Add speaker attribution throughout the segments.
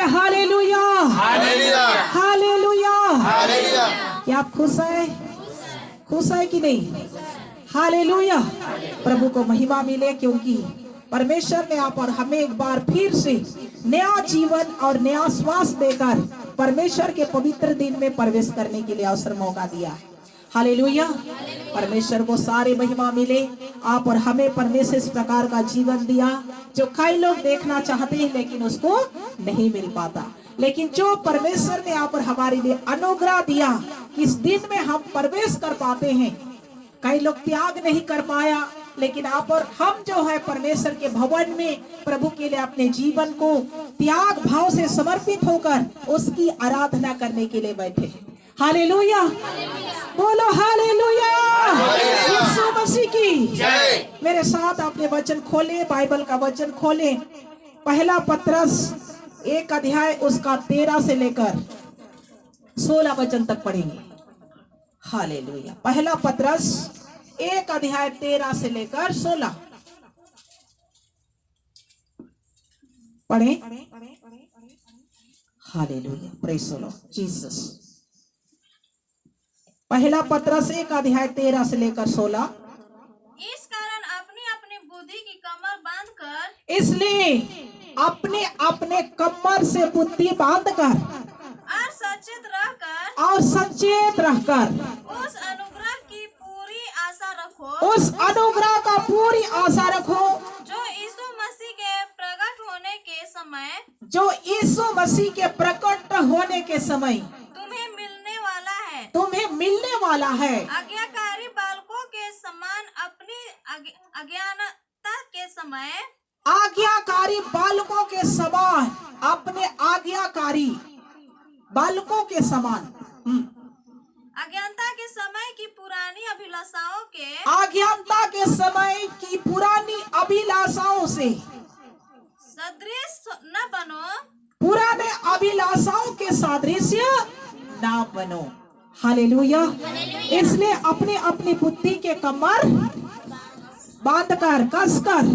Speaker 1: Hallelujah,
Speaker 2: hallelujah,
Speaker 1: hallelujah.
Speaker 2: Hallelujah.
Speaker 1: क्या आप खुश है? खुश है कि नहीं? हालेलुया। प्रभु को महिमा मिले, क्योंकि परमेश्वर ने आप और हमें एक बार फिर से नया जीवन और नया श्वास देकर परमेश्वर के पवित्र दिन में प्रवेश करने के लिए अवसर मौका दिया। हालेलुया। परमेश्वर को सारे महिमा मिले। आप और हमें परमेश्वर इस प्रकार का जीवन दिया जो कई लोग देखना चाहते हैं लेकिन उसको नहीं मिल पाता। लेकिन जो परमेश्वर ने आप और हमारे लिए अनुग्रह दिया, इस दिन में हम प्रवेश कर पाते हैं। कई लोग त्याग नहीं कर पाया, लेकिन आप और हम जो है परमेश्वर के भवन में प्रभु के लिए अपने जीवन को त्याग भाव से समर्पित होकर उसकी आराधना करने के लिए बैठे हैं। हालेलुया, बोलो हालेलुया, यीशु मसीह की जय। मेरे साथ अपने वचन खोले, बाइबल का वचन खोले। पहला पत्रस 1 अध्याय उसका 13 से लेकर 16 वचन तक पढ़ेंगे। हालेलुया। पहला पत्रस 1 अध्याय 13 से लेकर 16 पढ़े। Hallelujah, praise the Lord Jesus. पहला पत्रस 1 अध्याय 13 से लेकर 16।
Speaker 3: इस कारण अपनी अपनी बुद्धि की कमर बांधकर,
Speaker 1: इसलिए अपने अपने कमर से बुद्धि बांधकर
Speaker 3: और सचेत रहकर
Speaker 1: उस
Speaker 3: अनुग्रह की पूरी आशा रखो,
Speaker 1: उस अनुग्रह का पूरी आशा रखो
Speaker 3: जो यीशु मसीह के प्रकट होने के समय
Speaker 1: जो यीशु मसीह के प्रकट होने के समय
Speaker 3: तुम्हें मिलने वाला है।
Speaker 1: तुम्हें मिलने वाला है।
Speaker 3: आज्ञाकारी बालकों के समान अपनी अज्ञानता के समय,
Speaker 1: आज्ञाकारी बालकों के समान अपने आज्ञाकारी बालकों के समान
Speaker 3: अज्ञानता के समय की पुरानी अभिलाषाओं के
Speaker 1: अज्ञानता के समय की पुरानी अभिलाषाओं से
Speaker 3: सदृश न बनो,
Speaker 1: पुराने अभिलाषाओं के सादृश्य ना बनो। हालेलुया। इसलिए अपने अपनी बुद्धि के कमर बांधकर कसकर,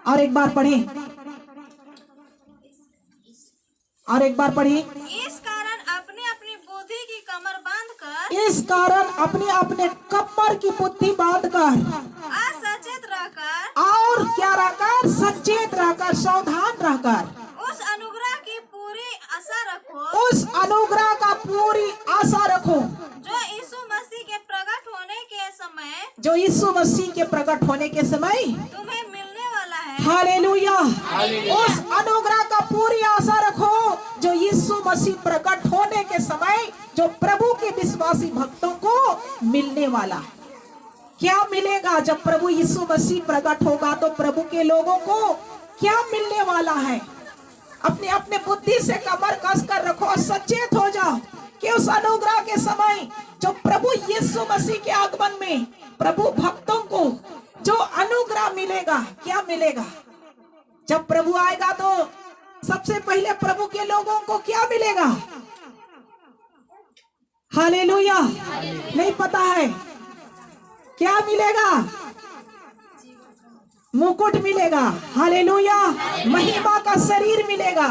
Speaker 1: और एक बार पढ़े, और एक बार पढ़े।
Speaker 3: इस कारण अपनी अपनी बुद्धि की कमर बांधकर,
Speaker 1: इस कारण अपने अपने कमर की बुद्धि बांधकर
Speaker 3: सचेत रहकर,
Speaker 1: और क्या रहकर? सचेत रहकर, सावधान रहकर
Speaker 3: उस अनुग्रह की पूरी आशा रखो,
Speaker 1: उस अनुग्रह का पूरी आशा रखो
Speaker 3: जो यीशु मसीह के प्रकट होने के समय
Speaker 1: जो यीशु मसीह के प्रकट होने के समय
Speaker 3: तुम्हें मिलने वाला है।
Speaker 1: हालेलुया। उस अनुग्रह का पूरी आशा रखो जो यीशु मसीह प्रकट होने के समय जो प्रभु के विश्वासी भक्तों को मिलने वाला है। क्या मिलेगा जब प्रभु यीशु मसीह प्रकट होगा? तो प्रभु के लोगों को क्या मिलने वाला है? अपने अपने बुद्धि से कमर कस कर रखो और सचेत हो जाओ कि उस अनुग्रह के समय जो प्रभु यीशु मसीह के आगमन में प्रभु भक्तों को जो अनुग्रह मिलेगा, क्या मिलेगा? जब प्रभु आएगा तो सबसे पहले प्रभु के लोगों को क्या मिलेगा? हालेलुया। नहीं पता है क्या मिलेगा? मुकुट मिलेगा। हालेलुया। महिमा का शरीर मिलेगा।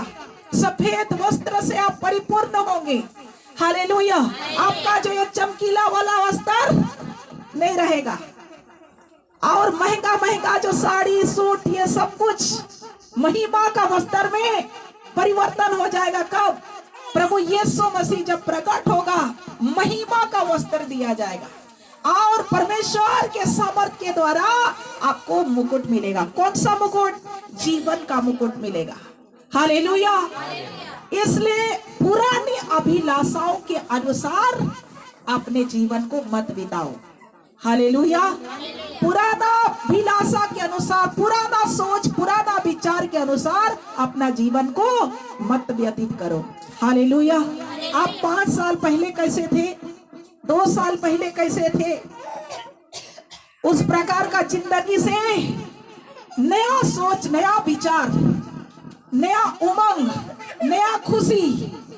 Speaker 1: सफेद वस्त्र से आप परिपूर्ण होंगे। हालेलुया। आपका जो ये चमकीला वाला वस्त्र नहीं रहेगा, और महंगा महंगा जो साड़ी सूट ये सब कुछ महिमा का वस्त्र में परिवर्तन हो जाएगा। कब? प्रभु यीशु मसीह जब प्रकट होगा, महिमा का वस्त्र दिया जाएगा और परमेश्वर के सामर्थ्य के द्वारा आपको मुकुट मिलेगा। कौन सा मुकुट? जीवन का मुकुट मिलेगा। हालेलुया। इसलिए पुरानी अभिलाषाओं के अनुसार अपने जीवन को मत बिताओ। हालेलुया। पुराना अभिलाषा के अनुसार, पुराना सोच, पुराना विचार के अनुसार अपना जीवन को मत व्यतीत करो। हालेलुया। आप 5 साल पहले कैसे थे? 2 साल पहले कैसे थे? उस प्रकार का जिंदगी से नया सोच, नया विचार, नया उमंग, नया खुशी,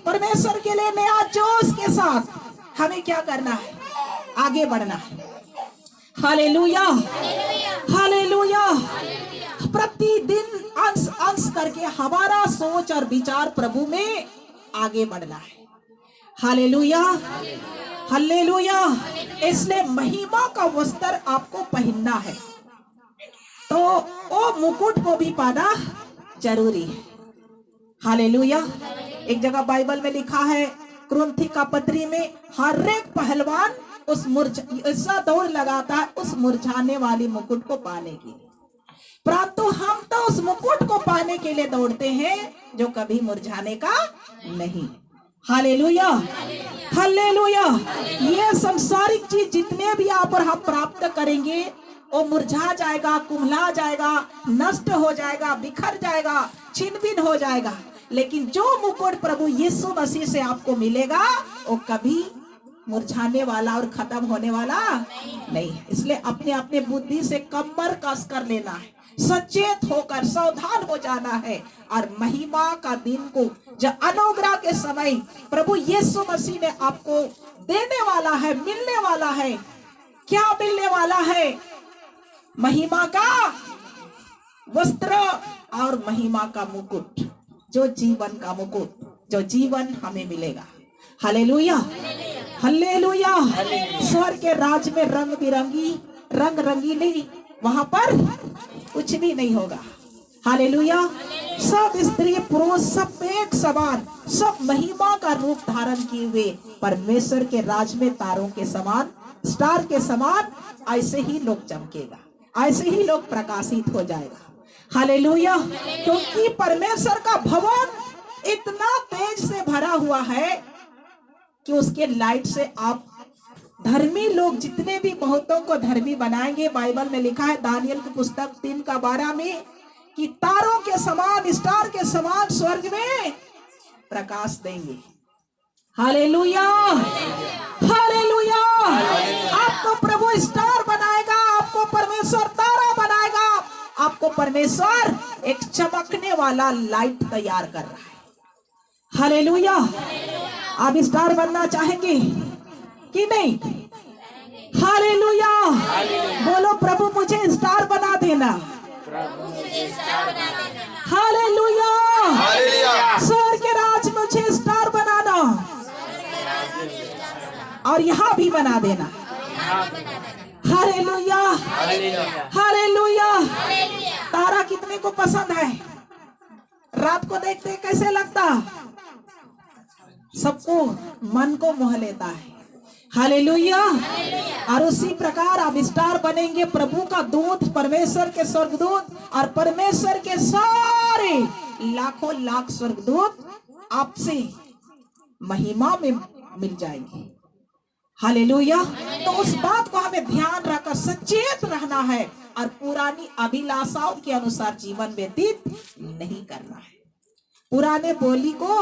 Speaker 1: परमेश्वर के लिए नया जोश के साथ हमें क्या करना है? आगे बढ़ना है। Hallelujah, hallelujah. प्रतिदिन अंश अंश करके हमारा सोच और विचार प्रभु में आगे बढ़ना है। Hallelujah, hallelujah. इसलिए महिमा का वस्त्र आपको पहनना है, तो वो मुकुट को भी पाना जरूरी है। हालेलुया। एक जगह बाइबल में लिखा है, कुरिन्थी का पत्री में, हर एक पहलवान उस ऐसा दौड़ लगाता है उस मुरझाने वाली मुकुट को पाने के लिए, परंतु हम तो उस मुकुट को पाने के लिए दौड़ते हैं जो कभी मुरझाने का नहीं। Hallelujah, hallelujah. ये संसारिक चीज जितने भी आप और हम प्राप्त करेंगे वो मुरझा जाएगा, कुम्हला जाएगा, नष्ट हो जाएगा, बिखर जाएगा, छिन-भिन हो जाएगा, लेकिन जो मुकुट प्रभु यीशु मसीह से आपको मिलेगा वो कभी मुरझाने वाला और खत्म होने वाला नहीं है। इसलिए अपने अपने बुद्धि से कमर कस कर लेना है, सचेत होकर सावधान हो जाना है, और महिमा का दिन को जो अनुग्रह के समय प्रभु यीशु मसीह ने आपको देने वाला है, मिलने वाला है। क्या मिलने वाला है? महिमा का वस्त्र और महिमा का मुकुट, जो जीवन का मुकुट, जो जीवन हमें मिलेगा। Hallelujah, hallelujah. स्वर्ग के राज में रंग बिरंगी, रंग रंगीली, वहां पर कुछ भी नहीं होगा। हालेलुया। सब स्त्री पुरुष सब एक समान, सब महिमा का रूप धारण किए हुए परमेश्वर के राज में तारों के समान, स्टार के समान ऐसे ही लोग चमकेगा, ऐसे ही लोग प्रकाशित हो जाएगा। हालेलुया। क्योंकि परमेश्वर का भवन इतना तेज से भरा हुआ है कि उसके लाइट से आप धर्मी लोग जितने भी बहुतों को धर्मी बनाएंगे। बाइबल में लिखा है दानियल की पुस्तक 3:12 में कि तारों के समान, स्टार के समान स्वर्ग में प्रकाश देंगे। Hallelujah, hallelujah. आपको प्रभु स्टार बनाएगा, आपको परमेश्वर तारा बनाएगा, आपको परमेश्वर एक चमकने वाला लाइट तैयार कर रहा है। हालेलुया। आप स्टार बनना चाहेंगे कि नहीं? हालेलुया। बोलो प्रभु मुझे स्टार बना देना। हालेलुया। स्वर्ग के राज में मुझे स्टार बनाना और यहाँ भी बना देना। Hallelujah, hallelujah. तारा कितने को पसंद है? रात को देखते कैसे लगता? सबको मन को मोह लेता है। हालेलुया। और उसी प्रकार आप स्टार बनेंगे। प्रभु का दूत, परमेश्वर के स्वर्गदूत और परमेश्वर के सारे लाखों लाख स्वर्गदूत आपसे महिमा में मिल जाएंगे। हालेलुया। तो उस बात को हमें ध्यान रखकर सचेत रहना है और पुरानी अभिलाषाओं के अनुसार जीवन व्यतीत नहीं करना है। पुराने बोली को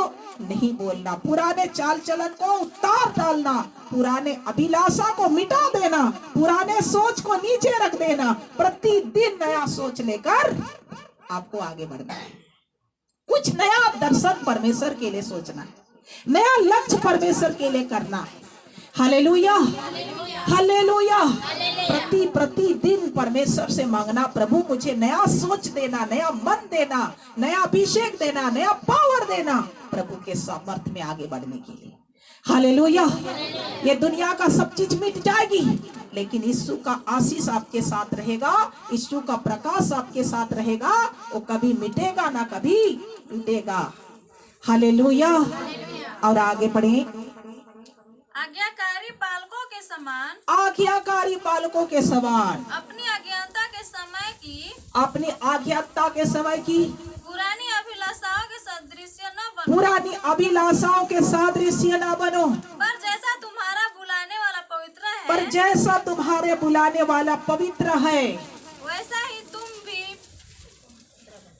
Speaker 1: नहीं बोलना, पुराने चाल चलन को उतार डालना, पुराने अभिलाषा को मिटा देना, पुराने सोच को नीचे रख देना। प्रतिदिन नया सोच लेकर आपको आगे बढ़ना है। कुछ नया दर्शन परमेश्वर के लिए सोचना है, नया लक्ष्य परमेश्वर के लिए करना है। Hallelujah, hallelujah. प्रतिदिन परमेश्वर से मांगना, प्रभु मुझे नया सोच देना, नया मन देना, नया अभिषेक देना, नया पावर देना, प्रभु के सामर्थ्य में आगे बढ़ने के लिए। हालेलुया। ये दुनिया का सब चीज मिट जाएगी, लेकिन यीशु का आशीष आपके साथ रहेगा, यीशु का प्रकाश आपके साथ रहेगा। वो कभी मिटेगा ना कभी टूटेगा। हालेलुया। और आगे बढ़े।
Speaker 3: आज्ञाकारी बालकों के समान,
Speaker 1: आज्ञाकारी बालकों के समान
Speaker 3: अपनी अज्ञानता के समय की,
Speaker 1: अपनी आज्ञाता के समय की
Speaker 3: पुरानी अभिलाषाओं के सदृश न बनो,
Speaker 1: पुरानी अभिलाषाओं के सादृश्य न बनो,
Speaker 3: पर जैसा तुम्हारा बुलाने वाला पवित्र है,
Speaker 1: पर जैसा तुम्हारे बुलाने वाला पवित्र है,
Speaker 3: वैसा ही तुम भी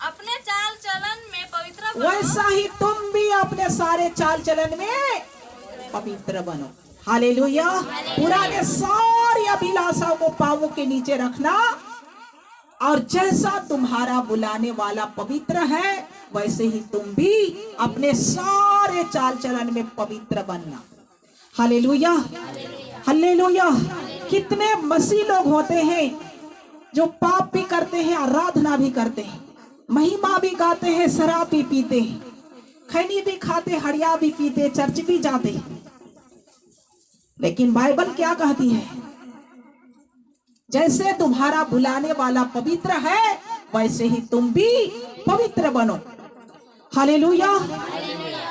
Speaker 3: अपने चाल चलन में पवित्र बनो।
Speaker 1: वैसा ही तुम भी अपने सारे चाल चलन में पवित्र बनो। हालेलुया। पुराने सारी अभिलाषाओं को पांवों के नीचे रखना, और जैसा तुम्हारा बुलाने वाला पवित्र है वैसे ही तुम भी अपने सारे चाल चलन में पवित्र बनना। Hallelujah, hallelujah. कितने मसीह लोग होते हैं जो पाप भी करते हैं, आराधना भी करते हैं, महिमा भी गाते हैं, शराब भी पीते हैं, खैनी भी खाते, हड़िया भी पीते, चर्च भी जाते। लेकिन बाइबल क्या कहती है? जैसे तुम्हारा बुलाने वाला पवित्र है, वैसे ही तुम भी पवित्र बनो। हालेलुया।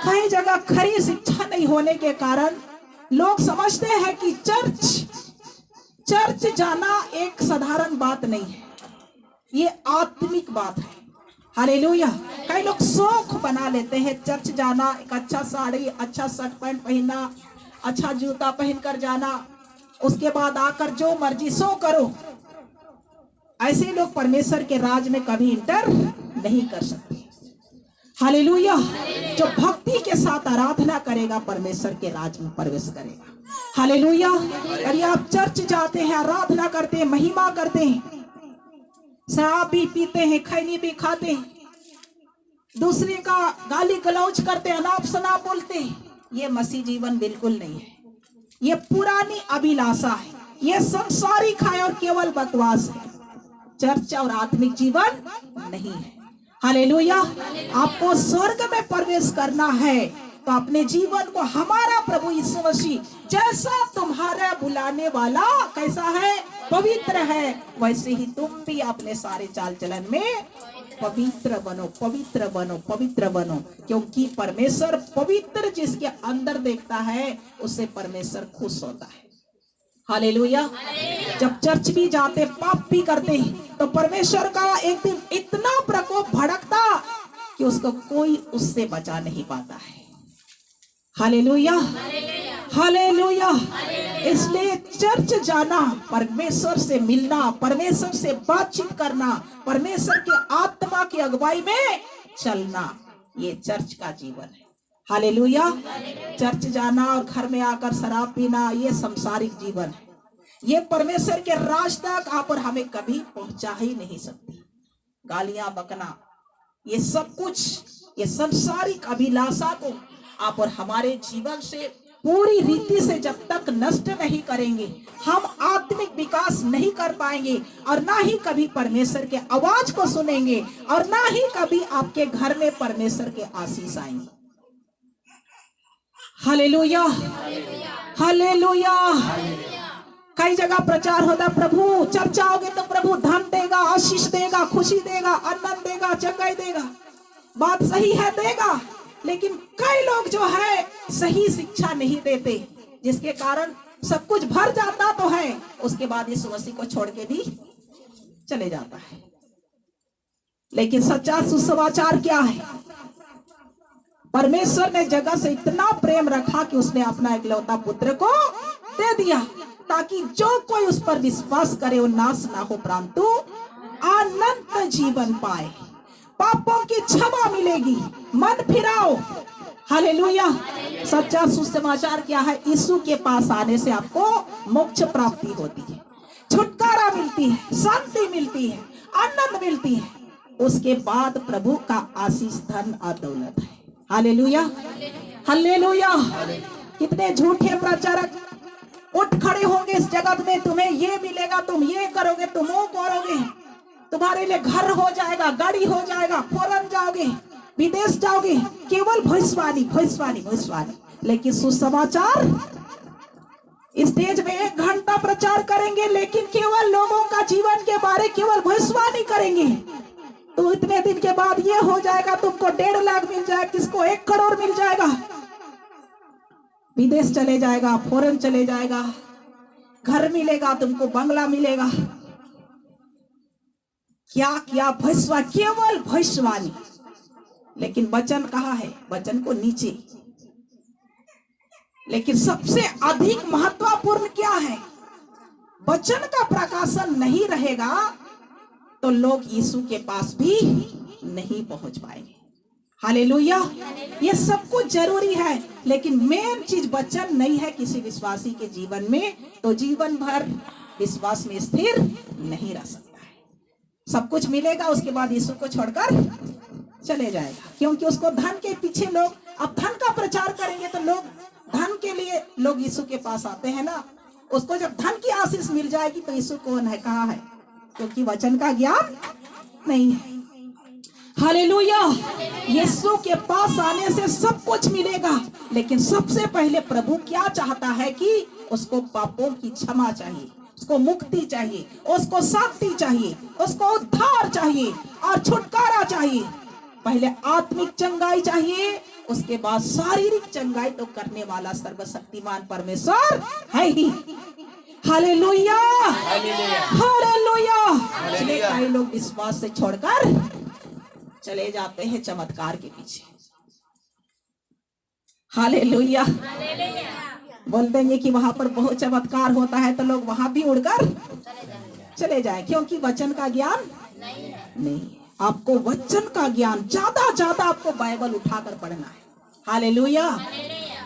Speaker 1: कई जगह खरी शिक्षा नहीं होने के कारण लोग समझते हैं कि चर्च जाना एक साधारण बात नहीं है, ये आत्मिक बात है। हालेलुया। कई लोग शौक बना लेते हैं चर्च जाना, एक अच्छा साड़ी, अच्छा शर्ट पैंट पहनना, अच्छा जूता पहनकर जाना, उसके बाद आकर जो मर्जी सो करो। ऐसे लोग परमेश्वर के राज में कभी इंटर नहीं कर सकते। हालेलुया। जो भक्ति के साथ आराधना करेगा, परमेश्वर के राज में प्रवेश करेगा। हालेलुया। यदि आप चर्च जाते हैं, आराधना करते हैं, महिमा करते हैं, शराब भी पीते हैं, खैनी भी खाते हैं, दूसरे का गाली गलौज करते, अनाप शनाप बोलते हैं, ये मसीह जीवन बिल्कुल नहीं है। ये पुरानी अभिलाषा है, ये संसारिक है और केवल बकवास है। चर्च और आत्मिक जीवन नहीं है। हालेलुया। आपको स्वर्ग में प्रवेश करना है तो अपने जीवन को हमारा प्रभु यीशु मसीह जैसा तुम्हारा बुलाने वाला कैसा है, पवित्र है, वैसे ही तुम भी अपने सारे चाल चलन में पवित्र बनो, पवित्र बनो, पवित्र बनो। क्योंकि परमेश्वर पवित्र जिसके अंदर देखता है, उससे परमेश्वर खुश होता है। हालेलुया। जब चर्च भी जाते, पाप भी करते हैं, तो परमेश्वर का एक दिन इतना प्रकोप भड़कता कि उसको कोई उससे बचा नहीं पाता है। हालेलुया। हालेलुया। इसलिए चर्च जाना, परमेश्वर से मिलना, परमेश्वर से बातचीत करना, परमेश्वर के आत्मा की अगुवाई में चलना, ये चर्च का जीवन है। हालेलुया। चर्च जाना और घर में आकर शराब पीना, ये संसारिक जीवन है। ये परमेश्वर के राज तक आप और हमें कभी पहुंचा ही नहीं सकती। गालियां बकना, ये सब कुछ, ये संसारिक अभिलाषा को आप और हमारे जीवन से पूरी रीति से जब तक नष्ट नहीं करेंगे, हम आत्मिक विकास नहीं कर पाएंगे, और ना ही कभी परमेश्वर के आवाज को सुनेंगे, और ना ही कभी आपके घर में परमेश्वर के आशीष आएंगे। हालेलुया। हालेलुया। कई जगह प्रचार होता है, प्रभु चर्च आओगे तो प्रभु धन देगा, आशीष देगा, खुशी देगा, आनंद देगा, चंगाई देगा। बात सही है, देगा, लेकिन कई लोग जो है सही शिक्षा नहीं देते, जिसके कारण सब कुछ भर जाता तो है, उसके बाद यीशु मसीह को छोड़ के भी चले जाता है। लेकिन सच्चा सुसमाचार क्या है? परमेश्वर ने जगत से इतना प्रेम रखा कि उसने अपना इकलौता पुत्र को दे दिया, ताकि जो कोई उस पर विश्वास करे वो नाश ना हो, परंतु अनंत जीवन पाए। पापों की क्षमा मिलेगी, मन फिराओ। हालेलुया। सच्चा सुसमाचार क्या है? यीशु के पास आने से आपको मोक्ष प्राप्ति होती है, छुटकारा मिलती है, शांति मिलती है, आनंद मिलती है। उसके बाद प्रभु का आशीष, धन और दौलत है। हालेलुया। हालेलुया। कितने झूठे प्रचारक उठ खड़े होंगे इस जगत में, तुम्हें ये मिलेगा, तुम ये करोगे, तुम वो करोगे, तुम्हारे लिए घर हो जाएगा, गाड़ी हो जाएगा, फॉरेन जाओगे, विदेश जाओगे, केवल भविष्यवाणी, भविष्यवाणी, भविष्यवाणी। लेकिन सुसमाचार, स्टेज में 1 घंटा प्रचार करेंगे, लेकिन केवल लोगों का जीवन के बारे केवल भविष्यवाणी करेंगे। तो इतने दिन के बाद ये हो जाएगा, तुमको 1.5 लाख मिल जाएगा, किसको 1 करोड़ मिल जाएगा, विदेश चले जाएगा, फॉरेन चले जाएगा, घर मिलेगा तुमको, बंगला मिलेगा। क्या क्या भविष्यवाणी, केवल भविष्यवाणी। लेकिन वचन कहाँ है? वचन को नीचे। लेकिन सबसे अधिक महत्वपूर्ण क्या है? वचन का प्रकाशन नहीं रहेगा तो लोग यीशु के पास भी नहीं पहुंच पाएंगे। हालेलुया। ये सब कुछ जरूरी है, लेकिन मेन चीज वचन नहीं है किसी विश्वासी के जीवन में, तो जीवन भर विश्वास में स्थिर नहीं रह सकता है। सब कुछ मिलेगा, उसके बाद यीशु को छोड़कर चले जाएगा, क्योंकि उसको धन के पीछे लोग, अब धन का प्रचार करेंगे तो लोग धन के लिए लोग यीशु के पास आते हैं ना। उसको जब धन की आशीष मिल जाएगी तो यीशु कौन है, कहाँ है? क्योंकि वचन का ज्ञान नहीं है। हालेलुया। यीशु के पास आने से सब कुछ मिलेगा, लेकिन सबसे पहले प्रभु क्या चाहता है कि उसको पापों की क्षमा चाहिए, उसको मुक्ति चाहिए, उसको शांति चाहिए, उसको उद्धार चाहिए और छुटकारा चाहिए। पहले आत्मिक चंगाई चाहिए, उसके बाद शारीरिक चंगाई तो करने वाला सर्वशक्तिमान परमेश्वर है ही। Hallelujah, hallelujah. इसलिए कई लोग विश्वास से छोड़कर चले जाते हैं चमत्कार के पीछे। हालेलुया। बोल देंगे कि वहां पर बहुत चमत्कार होता है तो लोग वहां भी उड़कर चले जाएं, क्योंकि वचन का ज्ञान नहीं। आपको वचन का ज्ञान ज्यादा आपको बाइबल उठाकर पढ़ना है। Hallelujah,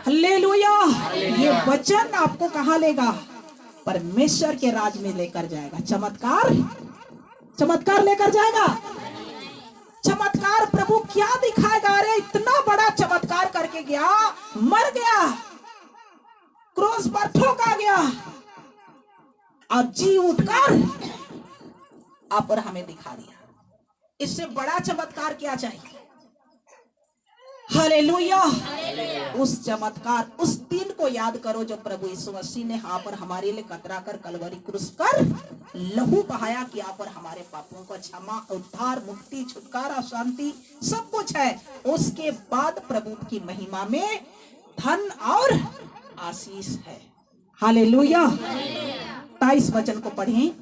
Speaker 1: hallelujah. ये वचन आपको कहाँ लेगा? परमेश्वर के राज में लेकर जाएगा। चमत्कार लेकर जाएगा। चमत्कार प्रभु क्या दिखाएगा? अरे इतना बड़ा चमत्कार करके गया, मर गया, क्रूस पर ठोका गया और जी उठकर आप और हमें दिखा दिया। इससे बड़ा चमत्कार क्या चाहिए? हालेलुया। उस चमत्कार, उस दिन को याद करो जो प्रभु यीशु मसीह ने यहाँ पर हमारे लिए कतरा कर कलवरी क्रूस पर लहू बहाया कि यहाँ पर हमारे पापों को क्षमा, उद्धार, मुक्ति, छुटकारा, शांति सब कुछ है। उसके बाद प्रभु की महिमा में धन और आशीष है। हालेलुया। 23 वचन को पढ़ें।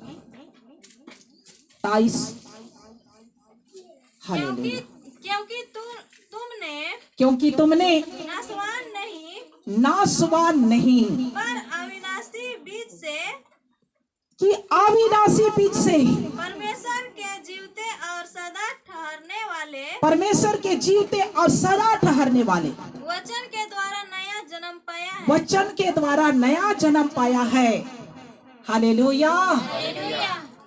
Speaker 1: 23। हालेलुया। क्योंकि तुमने नासवान नहीं
Speaker 3: पर अविनाशी बीज से
Speaker 1: कि अविनाशी बीज से
Speaker 3: परमेश्वर के जीवते और सदा ठहरने वाले,
Speaker 1: परमेश्वर के जीवते और सदा ठहरने वाले
Speaker 3: वचन के द्वारा नया जन्म पाया है।
Speaker 1: वचन के द्वारा नया जन्म पाया है। हालेलुया।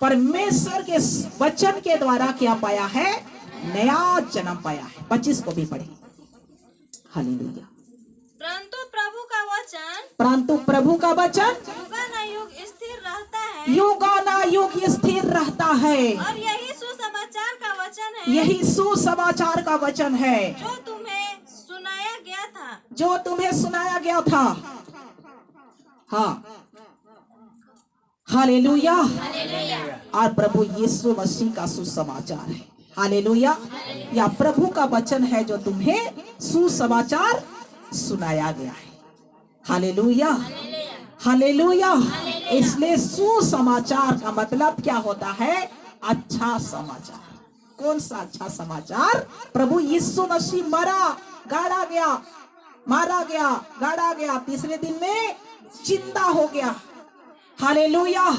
Speaker 1: परमेश्वर के वचन के द्वारा क्या पाया है? नया जन्म पाया है। 25 को भी पढ़े। हालेलुया।
Speaker 3: परंतु प्रभु का वचन युगानुयुग स्थिर रहता है,
Speaker 1: युगानुयुग स्थिर रहता है।
Speaker 3: और यही सुसमाचार का वचन है,
Speaker 1: यही सुसमाचार का वचन है
Speaker 3: जो तुम्हें सुनाया गया था। हाँ,
Speaker 1: हालेलुया। और प्रभु यीशु मसीह का सुसमाचार है। हालेलुया। या प्रभु का वचन है जो तुम्हें सुसमाचार सुनाया गया है। Hallelujah, hallelujah. इसलिए सुसमाचार का मतलब क्या होता है? अच्छा समाचार। कौन सा अच्छा समाचार? प्रभु यीशु मसीह मारा गया, गाड़ा गया, तीसरे दिन में जिंदा हो गया। हालेलुया।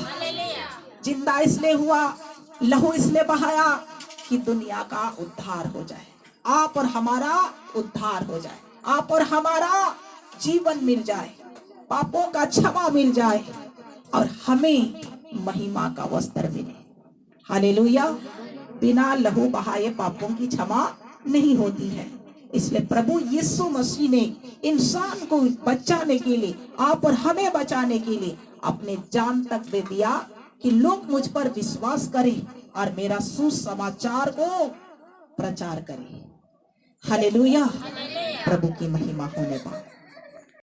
Speaker 1: जिंदा इसलिए हुआ, लहू इसलिए बहाया कि दुनिया का उद्धार हो जाए, आप और हमारा उद्धार हो जाए, आप और हमारा जीवन मिल जाए, पापों का क्षमा मिल जाए और हमें महिमा का वस्त्र मिले। हालेलुया। बिना लहू बहाए पापों की क्षमा नहीं होती है। इसलिए प्रभु यीशु मसीह ने इंसान को बचाने के लिए, आप और हमें बचाने के लिए अपने जान तक दे दिया कि लोग मुझ पर विश्वास करें और मेरा सुसमाचार को प्रचार करें। हालेलुया। प्रभु की महिमा होने पाए।